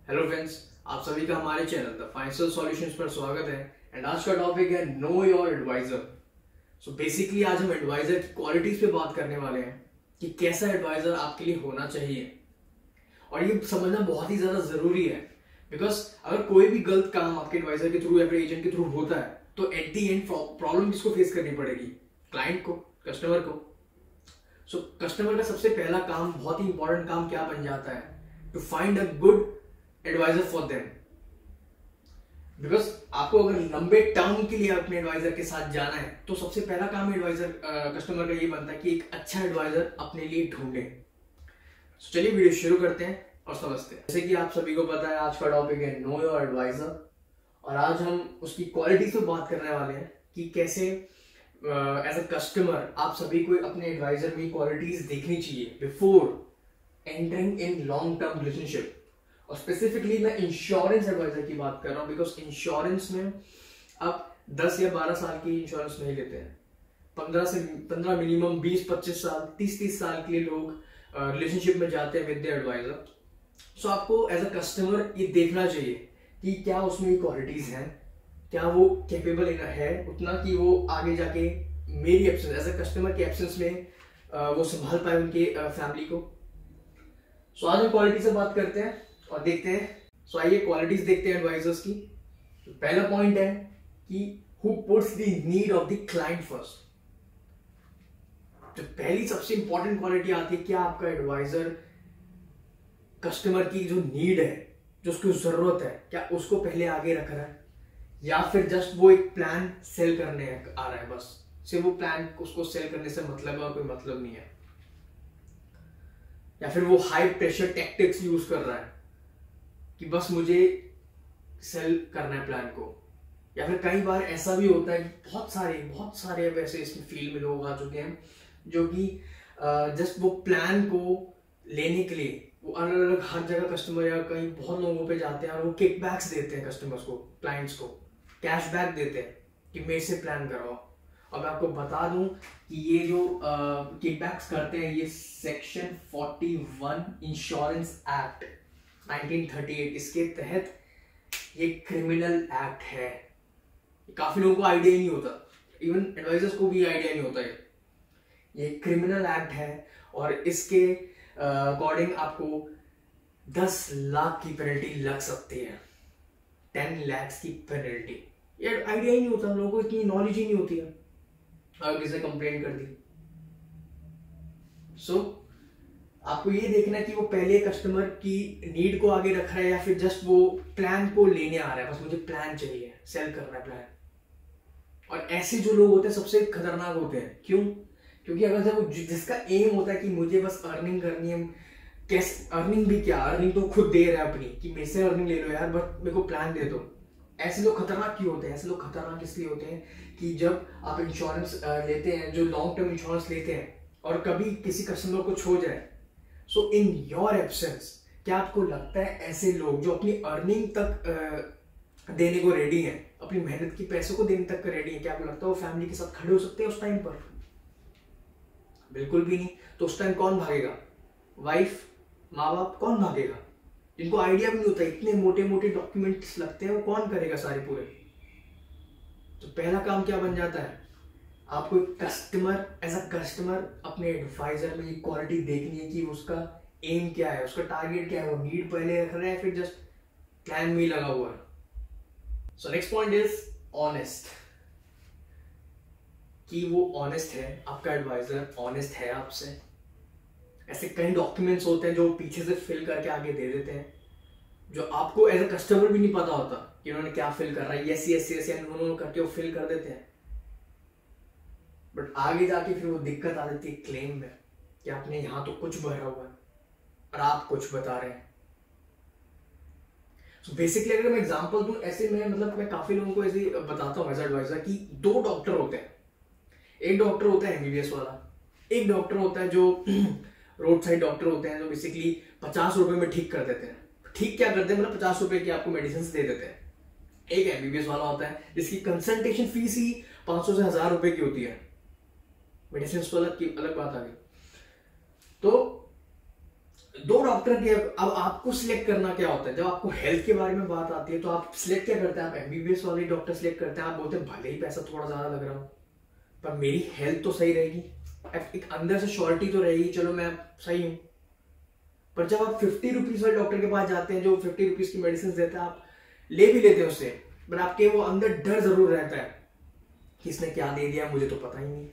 Hello friends, आप सभी का हमारे चैनल द फाइनेंशियल सॉल्यूशंस पर स्वागत है। एंड आज का टॉपिक है know your advisor. So basically आज हम एडवाइजर की क्वालिटीज पे बात करने वाले हैं कि कैसा एडवाइजर आपके लिए होना चाहिए। और ये समझना बहुत ही ज्यादा जरूरी है बिकॉज अगर कोई भी गलत काम आपके एडवाइजर के थ्रू या फिर एजेंट के थ्रू होता है तो एट द एंड प्रॉब्लम किसको फेस करनी पड़ेगी? क्लाइंट को, कस्टमर को। सो कस्टमर का सबसे पहला काम, बहुत ही इंपॉर्टेंट काम क्या बन जाता है? To find a good advisor for them. Because आपको अगर लंबे टर्म के लिए अपने एडवाइजर के साथ जाना है तो सबसे पहला काम एडवाइजर कस्टमर का ये बनता है कि एक अच्छा एडवाइजर अपने लिए ढूंढे। तो चलिए वीडियो शुरू करते हैं और समझते हैं। जैसे कि आप सभी को पता है आज का टॉपिक है नो योर एडवाइजर, और आज हम उसकी क्वालिटी पे बात करने वाले हैं कि कैसे एज अ कस्टमर आप सभी को अपने एडवाइजर में क्वालिटीज देखनी चाहिए before entering in long term relationship. और स्पेसिफिकली मैं इंश्योरेंस एडवाइजर की बात कर रहा हूं बिकॉज इंश्योरेंस में आप 10 या 12 साल की इंश्योरेंस नहीं लेते हैं। 15 मिनिमम 20-25 साल 30 साल के लिए लोग रिलेशनशिप में जाते हैं विद द एडवाइजर। सो आपको एज अ कस्टमर ये देखना चाहिए कि क्या उसमें क्वालिटीज हैं, क्या वो कैपेबल है उतना कि वो आगे जाके मेरी एब्सेंस, एज अ कस्टमर के एब्सेंस में वो संभाल पाए उनके फैमिली को। सो आज हम क्वालिटी से बात करते हैं और देखते हैं। सो आइए क्वालिटीज देखते हैं एडवाइजर्स की। तो पहला पॉइंट है कि who puts the need of the client first. तो पहली सबसे इंपॉर्टेंट क्वालिटी आती है, क्या आपका एडवाइजर कस्टमर की जो नीड है, जो उसकी जरूरत है, क्या उसको पहले आगे रख रहा है या फिर जस्ट वो एक प्लान सेल करने आ रहा है? बस सिर्फ वो प्लान उसको सेल करने से मतलब है, कोई मतलब नहीं है। या फिर वो हाई प्रेशर टैक्टिक्स यूज कर रहा है कि बस मुझे सेल करना है प्लान को। या फिर कई बार ऐसा भी होता है कि बहुत सारे वैसे इसमें फील्ड में लोग आ चुके हैं जो कि जस्ट वो प्लान को लेने के लिए वो अलग अलग हर जगह कस्टमर या कहीं बहुत लोगों पे जाते हैं और वो किकबैक्स देते हैं कस्टमर्स को, क्लाइंट्स को कैशबैक देते हैं कि मेरे से प्लान करवाओ। अब मैं आपको बता दूं कि ये जो किकबैक्स करते हैं ये सेक्शन 41 इंश्योरेंस एक्ट 1938 इसके तहत ये क्रिमिनल एक्ट है। काफी लोगों को आइडिया ही नहीं होता, इवन एडवाइजर्स को भी आइडिया नहीं होता है। ये क्रिमिनल एक्ट है और इसके अकॉर्डिंग आपको 10 लाख की पेनल्टी लग सकती है। 10 लाख की पेनल्टी, ये आइडिया ही नहीं होता, लोगों को इतनी नॉलेज ही नहीं होती है। अगर किसी कंप्लेंट कर दी सो आपको ये देखना है कि वो पहले कस्टमर की नीड को आगे रख रहा है या फिर जस्ट वो प्लान को लेने आ रहा है, बस मुझे प्लान चाहिए, सेल करना है प्लान। और ऐसे जो लोग होते हैं सबसे खतरनाक होते हैं। क्यों? क्योंकि अगर जब जिसका एम होता है कि मुझे बस अर्निंग करनी है, कैसे अर्निंग भी क्या, अर्निंग तो खुद दे रहा है अपनी कि मेरे से अर्निंग ले लो यार, बट मेरे को प्लान दे दो। ऐसे लोग खतरनाक क्यों होते हैं? ऐसे लोग खतरनाक इसलिए होते हैं कि जब आप इंश्योरेंस लेते हैं, जो लॉन्ग टर्म इंश्योरेंस लेते हैं और कभी किसी कस्टमर को छो जाए, सो इन योर एब्सेंस क्या आपको लगता है ऐसे लोग जो अपनी अर्निंग तक देने को रेडी हैं, अपनी मेहनत की पैसों को देने तक रेडी है, क्या आपको लगता है वो फैमिली के साथ खड़े हो सकते हैं उस टाइम पर? बिल्कुल भी नहीं। तो उस टाइम कौन भागेगा? वाइफ, माँ बाप, कौन भागेगा? जिनको आइडिया भी नहीं होता, इतने मोटे मोटे डॉक्यूमेंट्स लगते हैं, वो कौन करेगा सारे पूरे? तो पहला काम क्या बन जाता है? आपको कस्टमर, एज अ कस्टमर अपने एडवाइजर में ये क्वालिटी देखनी है कि उसका एम क्या है, उसका टारगेट क्या है, वो नीड पहले रख रहा है फिर जस्ट प्लान में ही लगा हुआ है। सो नेक्स्ट पॉइंट इज ऑनेस्ट, कि वो ऑनेस्ट है, आपका एडवाइजर ऑनेस्ट है आपसे। ऐसे कई डॉक्यूमेंट्स होते हैं जो पीछे से फिल करके आगे दे देते हैं, जो आपको एज अ कस्टमर भी नहीं पता होता कि उन्होंने क्या फिल कर रहा है, यस यस यस उन्होंने करके वो फिल कर देते हैं। बट आगे जाके फिर वो दिक्कत आ जाती है क्लेम में कि आपने यहां तो कुछ भरा हुआ है और आप कुछ बता रहे हैं। सो बेसिकली अगर मैं एग्जांपल दूं, ऐसे में मतलब मैं काफी लोगों को ऐसे बताता हूं एज एडवाइजर कि 2 डॉक्टर होते हैं। एक डॉक्टर होता है एमबीबीएस वाला, एक डॉक्टर होता है जो रोड साइड डॉक्टर होते हैं, जो बेसिकली 50 रुपए में ठीक कर देते हैं। ठीक क्या करते हैं? मतलब 50 रुपए की आपको मेडिसिन दे देते हैं। एक एमबीबीएस वाला होता है जिसकी कंसल्टेशन फीस ही 500 से 1000 रुपए की होती है। मेडिसिन तो अलग बात आ गई। तो दो डॉक्टर के, अब आपको सिलेक्ट करना क्या होता है। जब आपको हेल्थ के बारे में बात आती है तो आप सिलेक्ट क्या करते हैं, आप एमबीबीएस वाले डॉक्टर सिलेक्ट करते हैं। आप बोलते हैं भले ही पैसा थोड़ा ज्यादा लग रहा हो पर मेरी हेल्थ तो सही रहेगी, एक अंदर से श्योरिटी तो रहेगी, चलो मैं सही हूं। पर जब आप 50 रुपीज वाले डॉक्टर के पास जाते हैं जो 50 रुपीज की मेडिसिन देता है, आप ले भी लेते हैं उससे, पर आपके वो अंदर डर जरूर रहता है कि इसने क्या दे दिया मुझे तो पता ही नहीं,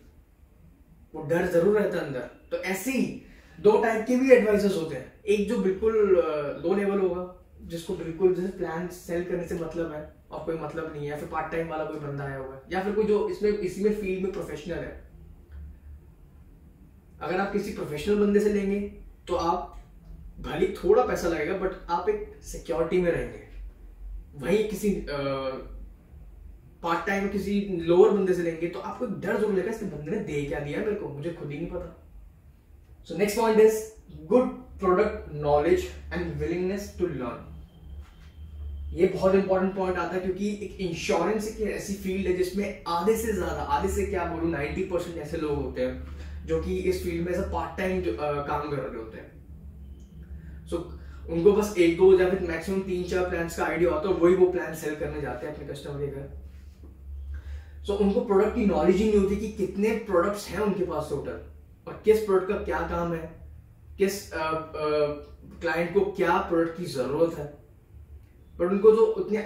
वो डर जरूर रहता है अंदर। तो ऐसे ही दो टाइप के भी एडवाइजर्स होते हैं, एक जो बिल्कुल लो लेवल होगा, जिसको बिल्कुल जैसे प्लान सेल करने से मतलब है और कोई मतलब नहीं है, या फिर पार्ट टाइम वाला कोई बंदा आया होगा, या फिर कोई जो इसी में फील्ड में प्रोफेशनल है। अगर आप किसी प्रोफेशनल बंदे से लेंगे तो आप भले थोड़ा पैसा लगेगा बट आप एक सिक्योरिटी में रहेंगे। वहीं किसी पार्ट टाइम किसी लोअर बंदे से लेंगे तो आपको डर जरूर लगेगा, इसके बंदे ने दे क्या दिया मेरे को, मुझे खुद ही नहीं पता। So next point is good product knowledge and willingness to learn. ये बहुत इंपॉर्टेंट पॉइंट आता है क्योंकि एक इंश्योरेंस एक ऐसी फील्ड है जिसमें आधे से ज्यादा, आधे से क्या बोलूं 90% ऐसे लोग होते हैं जो कि इस फील्ड में ऐसा पार्ट टाइम काम कर रहे होते हैं। सो उनको बस एक दो या फिर मैक्सिमम 3-4 प्लान्स का आइडिया होता है, वही वो प्लान सेल करने जाते हैं अपने कस्टमर के घर। सो उनको प्रोडक्ट की नॉलेज ही नहीं होती कि कितने प्रोडक्ट्स हैं उनके पास टोटल और किस प्रोडक्ट का क्या काम है, किस क्लाइंट को क्या प्रोडक्ट की जरूरत है। बट उनको जो उतनी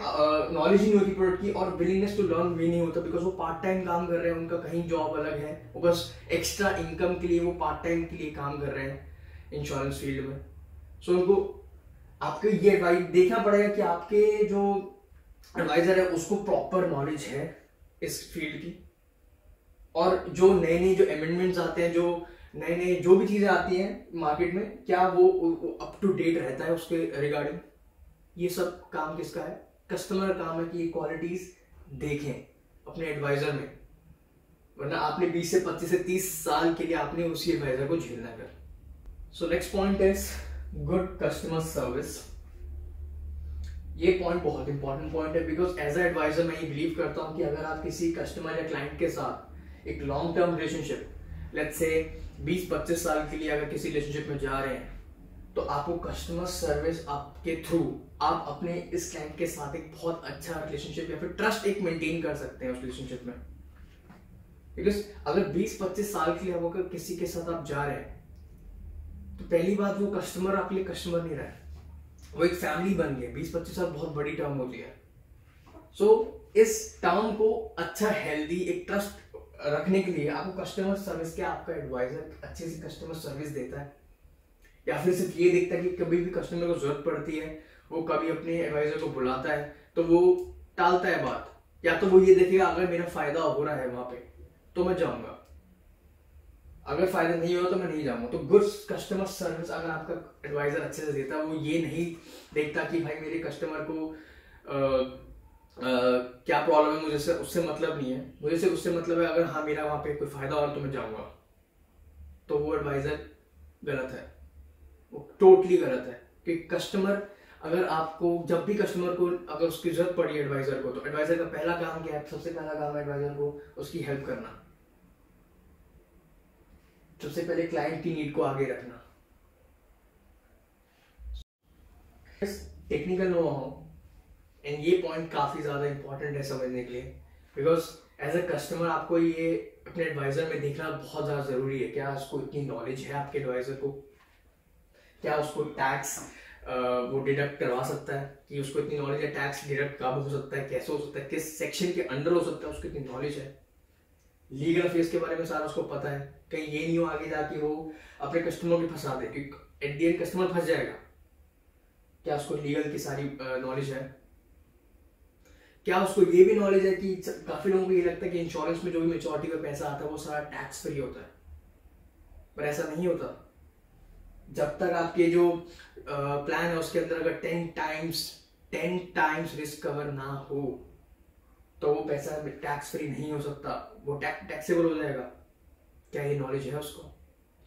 नॉलेज ही नहीं होती प्रोडक्ट की, और विलिंगनेस टू लर्न भी नहीं होता बिकॉज वो पार्ट टाइम काम कर रहे हैं, उनका कहीं जॉब अलग है, वो बस एक्स्ट्रा इनकम के लिए वो पार्ट टाइम के लिए काम कर रहे हैं इंश्योरेंस फील्ड में। सो उनको आपको ये एडवाइस देखना पड़ेगा कि आपके जो एडवाइजर है उसको प्रॉपर नॉलेज है इस फील्ड की, और जो नए नए जो अमेंडमेंट्स आते हैं, जो नए नए जो भी चीजें आती हैं मार्केट में, क्या वो अप टू डेट रहता है उसके रिगार्डिंग। ये सब काम किसका है, कस्टमर काम है कि ये क्वालिटीज देखें अपने एडवाइजर में, वरना आपने 20 से 25 से 30 साल के लिए आपने उसी एडवाइजर को झेलना है। सो next point is good customer service. ये पॉइंट बहुत इंपॉर्टेंट पॉइंट है बिकॉज एज ए एडवाइजर मैं ये बिलीव करता हूं कि अगर आप किसी कस्टमर या क्लाइंट के साथ एक long term relationship, let's say 20-25 साल के लिए अगर किसी रिलेशनशिप में जा रहे हैं, तो आपको कस्टमर सर्विस आपके थ्रू आप अपने इस क्लाइंट के साथ एक बहुत अच्छा रिलेशनशिप या फिर ट्रस्ट एक मेंटेन कर सकते हैं उस रिलेशनशिप में। बिकॉज अगर 20-25 साल के लिए अगर किसी के साथ आप जा रहे हैं तो पहली बात वो कस्टमर आपके लिए कस्टमर नहीं रहा है, वो एक फैमिली बन गई। 20-25 साल बहुत बड़ी टर्म होती है। सो इस टर्म को अच्छा हेल्दी एक ट्रस्ट रखने के लिए आपको कस्टमर सर्विस क्या आपका एडवाइजर अच्छे से कस्टमर सर्विस देता है, या फिर सिर्फ ये देखता है कि कभी भी कस्टमर को जरूरत पड़ती है वो कभी अपने एडवाइजर को बुलाता है तो वो टालता है बात, या तो वो ये देखेगा अगर मेरा फायदा हो रहा है वहां पे तो मैं जाऊंगा, अगर फायदा नहीं हो तो मैं नहीं जाऊंगा। तो गुड कस्टमर सर्विस अगर आपका एडवाइजर अच्छे से देता है, वो ये नहीं देखता कि भाई मेरे कस्टमर को क्या प्रॉब्लम है, मुझे उससे मतलब नहीं है, मुझे से उससे मतलब है अगर हाँ मेरा वहां पे कोई फायदा हो तो मैं जाऊंगा, तो वो एडवाइजर गलत है, वो टोटली गलत है। कि कस्टमर अगर आपको जब भी कस्टमर को अगर उसकी जरूरत पड़ी एडवाइजर को, तो एडवाइजर का पहला काम क्या है, सबसे पहला काम है एडवाइजर को उसकी हेल्प करना, सबसे पहले क्लाइंट की नीड को आगे रखना। टेक्निकल नो हाउ, एंड ये पॉइंट काफी ज्यादा इंपॉर्टेंट है समझने के लिए, बिकॉज एज अ कस्टमर आपको ये अपने एडवाइजर में देखना बहुत ज्यादा जरूरी है। क्या उसको इतनी नॉलेज है आपके एडवाइजर को, क्या उसको टैक्स वो डिडक्ट करवा सकता है, कि उसको इतनी नॉलेज है टैक्स डिडक्ट कब हो सकता है, कैसे हो सकता है, किस सेक्शन के अंडर हो सकता है, उसको इतनी नॉलेज है, लीगल अफेयर्स के बारे में सारा उसको पता है। कहीं ये नहीं हो आगे जाके वो अपने कस्टमर को फंसा दे, क्योंकि एट द एंड कस्टमर फंस जाएगा। क्या उसको लीगल की सारी नॉलेज है, क्या उसको ये भी नॉलेज है कि काफी लोगों को ये लगता है कि इंश्योरेंस में जो भी मैच्योरिटी का पैसा आता है वो सारा टैक्स फ्री होता है, पर ऐसा नहीं होता। जब तक आपके जो प्लान है उसके अंदर अगर 10 टाइम्स रिस्क कवर ना हो तो वो पैसा टैक्स फ्री नहीं हो सकता, वो टैक्सेबल हो जाएगा। क्या ये नॉलेज है उसको,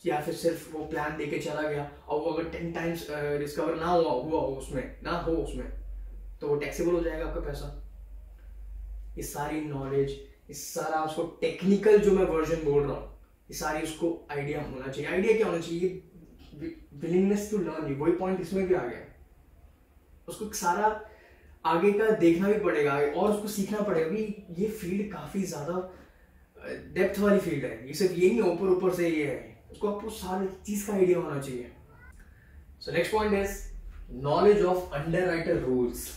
या फिर सिर्फ वो प्लान देके चला गया और वो अगर 10 टाइम्स रिस्क कवर ना हुआ उसमें तो वो टैक्सेबल हो जाएगा आपका पैसा। ये सारी नॉलेज, ये सारा उसको टेक्निकल जो मैं वर्जन बोल रहा हूँ, ये सारी उसको आइडिया होना चाहिए। आइडिया क्या होना चाहिए, विलिंगनेस टू लर्न, वही पॉइंट इसमें भी आ गया। उसको सारा आगे का देखना भी पड़ेगा और उसको सीखना पड़ेगा कि ये फील्ड काफी ज्यादा डेप्थ वाली फील्ड है, ये सिर्फ ये नहीं ऊपर ऊपर से ये है, उसको आपको सारी चीज का आइडिया होना चाहिए। So next point is knowledge of underwriter rules.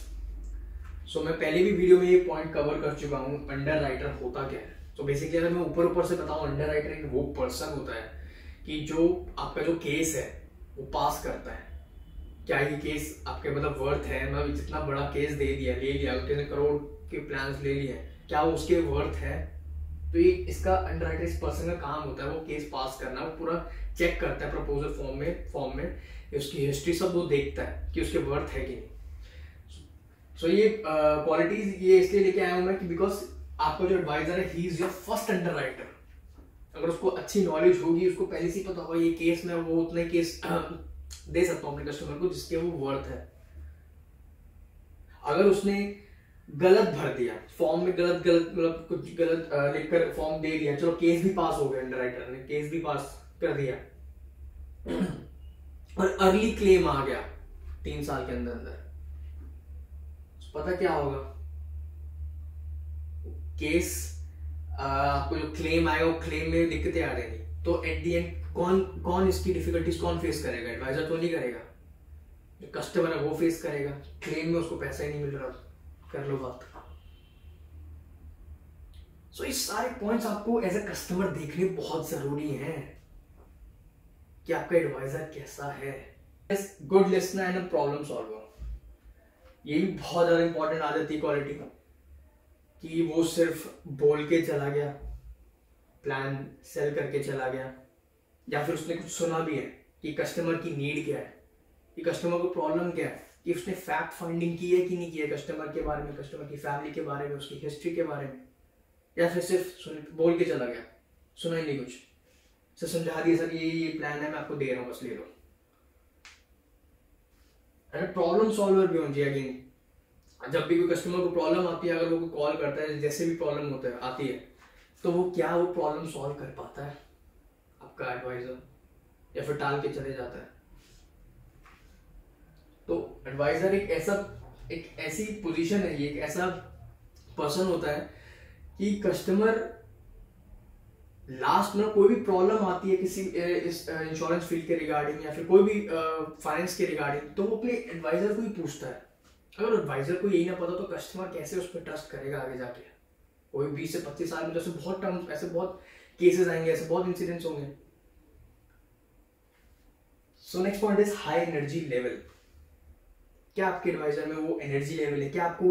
So मैं पहले भी वीडियो में ये पॉइंट कवर कर चुका हूँ, अंडरराइटर होता क्या है। तो बेसिकली अगर मैं ऊपर ऊपर से बताऊं, अंडरराइटर एक वो पर्सन होता है कि जो आपका जो केस है वो पास करता है। क्या ये केस आपके मतलब वर्थ है, मतलब जितना बड़ा केस दे दिया, ले लिया, कितने करोड़ के प्लान्स ले लिए, क्या वो उसके वर्थ है। तो ये इसका अंडरराइटर इस पर्सन का काम होता है, वो केस पास करना, वो पूरा चेक करता है प्रपोजल फॉर्म में उसकी हिस्ट्री सब वो देखता है कि उसके वर्थ है कि नहीं। सो ये क्वालिटीज ये इसलिए लेके आया हूं मैं कि बिकॉज आपका जो एडवाइजर है he is your first underwriter. अगर उसको अच्छी नॉलेज होगी, उसको पहले से ही पता होगा ये केस में वो उतने केस दे सकता हूं अपने कस्टमर को जिसके वो वर्थ है। अगर उसने गलत भर दिया फॉर्म में, गलत मतलब कुछ गलत लिखकर फॉर्म दे दिया, चलो केस भी पास हो गया, अंडरराइटर ने केस भी पास कर दिया और अर्ली क्लेम आ गया 3 साल के अंदर, पता क्या होगा, केस आपको जो क्लेम आएगा वो क्लेम में दिक्कतें आ जाएंगी। तो एट द एंड कौन इसकी डिफिकल्टीज कौन फेस करेगा? एडवाइजर तो नहीं करेगा, जो कस्टमर है वो फेस करेगा। क्लेम में उसको पैसा ही नहीं मिल रहा, कर लो बात। सो इस सारे पॉइंट्स आपको एज ए कस्टमर देखने बहुत जरूरी हैं कि आपका एडवाइजर कैसा है। Good listener and a problem solver, ये भी बहुत ज्यादा इंपॉर्टेंट आ जाती है क्वालिटी कि वो सिर्फ बोल के चला गया, प्लान सेल करके चला गया, या फिर उसने कुछ सुना भी है कि कस्टमर की नीड क्या है, कि कस्टमर को प्रॉब्लम क्या है, कि उसने फैक्ट फाइंडिंग की है कि नहीं की है कस्टमर के बारे में, कस्टमर की फैमिली के बारे में, उसकी हिस्ट्री के बारे में, या फिर सिर्फ बोल के चला गया, सुना ही नहीं कुछ, सर समझा दिया सर ये प्लान है मैं आपको दे रहा हूँ बस ले लो। प्रॉब्लम सॉल्वर भी होना चाहिए। अगेन जब भी कोई कस्टमर को प्रॉब्लम आती है, अगर वो कॉल करता है, जैसे भी प्रॉब्लम होता है आती है, तो वो क्या वो प्रॉब्लम सॉल्व कर पाता है आपका एडवाइजर, या फिर टाल के चले जाता है। तो एडवाइजर एक ऐसी पोजीशन है, ये एक ऐसा पर्सन होता है कि कस्टमर लास्ट में कोई भी प्रॉब्लम आती है किसी इस इंश्योरेंस फील्ड के रिगार्डिंग या फिर कोई भी फाइनेंस के रिगार्डिंग, तो वो अपने एडवाइजर को ही पूछता है। अगर एडवाइजर को यही ना पता तो कस्टमर कैसे उस पर ट्रस्ट करेगा आगे जाके। कोई 20 से 25 साल में जैसे बहुत टर्म्स, ऐसे बहुत केसेस आएंगे, ऐसे बहुत इंसिडेंट्स होंगे। सो next point is high energy level. क्या आपके एडवाइजर में वो एनर्जी लेवल है? क्या आपको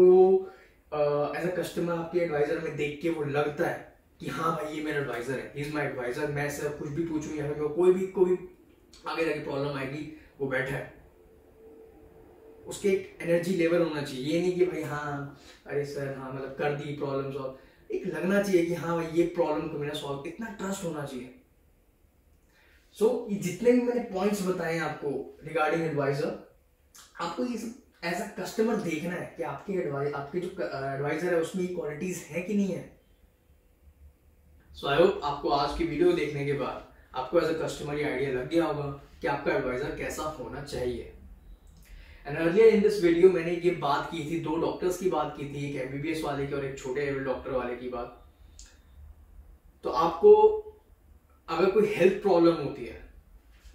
एज अ कस्टमर आपके एडवाइजर में देख के वो लगता है कि हाँ भाई ये मेरा एडवाइजर है, ही इज माय एडवाइजर, मैं सिर्फ कुछ भी पूछूं या फिर कोई भी आगे जाके प्रॉब्लम आएगी वो बैठा है, उसके एक एनर्जी लेवल होना चाहिए। ये नहीं कि भाई हाँ अरे सर हाँ मतलब कर दी प्रॉब्लम सॉल्व, एक लगना चाहिए कि हाँ भाई ये प्रॉब्लम को मैंने सॉल्व, इतना ट्रस्ट होना चाहिए। सो ये जितने भी मैंने पॉइंट्स बताए आपको रिगार्डिंग एडवाइजर, आपको ये सब एज अ कस्टमर देखना है कि आपके जो एडवाइजर है उसमें ये क्वालिटीज है कि नहीं है। सो आई होप आपको आज की वीडियो देखने के बाद आपको एज अ कस्टमर ये आइडिया लग गया होगा कि आपका एडवाइजर कैसा होना चाहिए। And earlier in this video मैंने ये बात की थी, 2 डॉक्टर्स की बात की थी, एक एमबीबीएस वाले की और एक छोटे लेवल डॉक्टर वाले की बात। तो आपको अगर कोई हेल्थ प्रॉब्लम होती है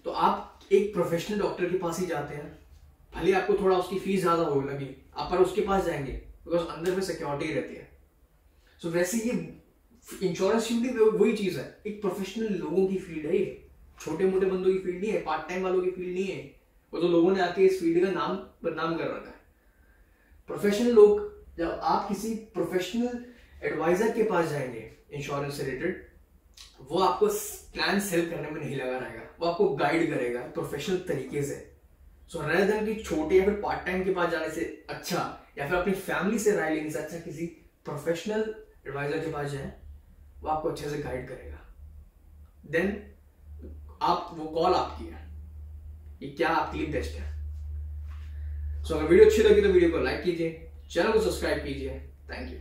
तो आप एक प्रोफेशनल डॉक्टर के पास ही जाते हैं, भले आपको थोड़ा उसकी फीस ज्यादा हो लगी, आप पर उसके पास जाएंगे बिकॉज अंदर में सिक्योरिटी रहती है। सो वैसे ये इंश्योरेंस फील्ड भी वही चीज है, एक प्रोफेशनल लोगों की फील्ड है, ये छोटे मोटे बंदों की फील्ड नहीं है, पार्ट टाइम वालों की फील्ड नहीं है। वो तो लोगों ने आके इस फील्ड का नाम बदनाम कर रखा है। प्रोफेशनल लोग, जब आप किसी प्रोफेशनल एडवाइजर के पास जाएंगे इंश्योरेंस से रिलेटेड, वो आपको प्लान सेल करने में नहीं लगा रहेगा, वो आपको गाइड करेगा प्रोफेशनल तरीके से। सो रेदर देन कि छोटे या फिर पार्ट टाइम के पास जाने से अच्छा, या फिर अपनी फैमिली से राय लेने से अच्छा किसी प्रोफेशनल एडवाइजर के पास जाए, वो आपको अच्छे से गाइड करेगा। देन आप वो कॉल आपकी है कि क्या आपके लिए बेस्ट है। सो अगर वीडियो अच्छी लगी तो वीडियो को लाइक कीजिए, चैनल को सब्सक्राइब कीजिए। Thank you.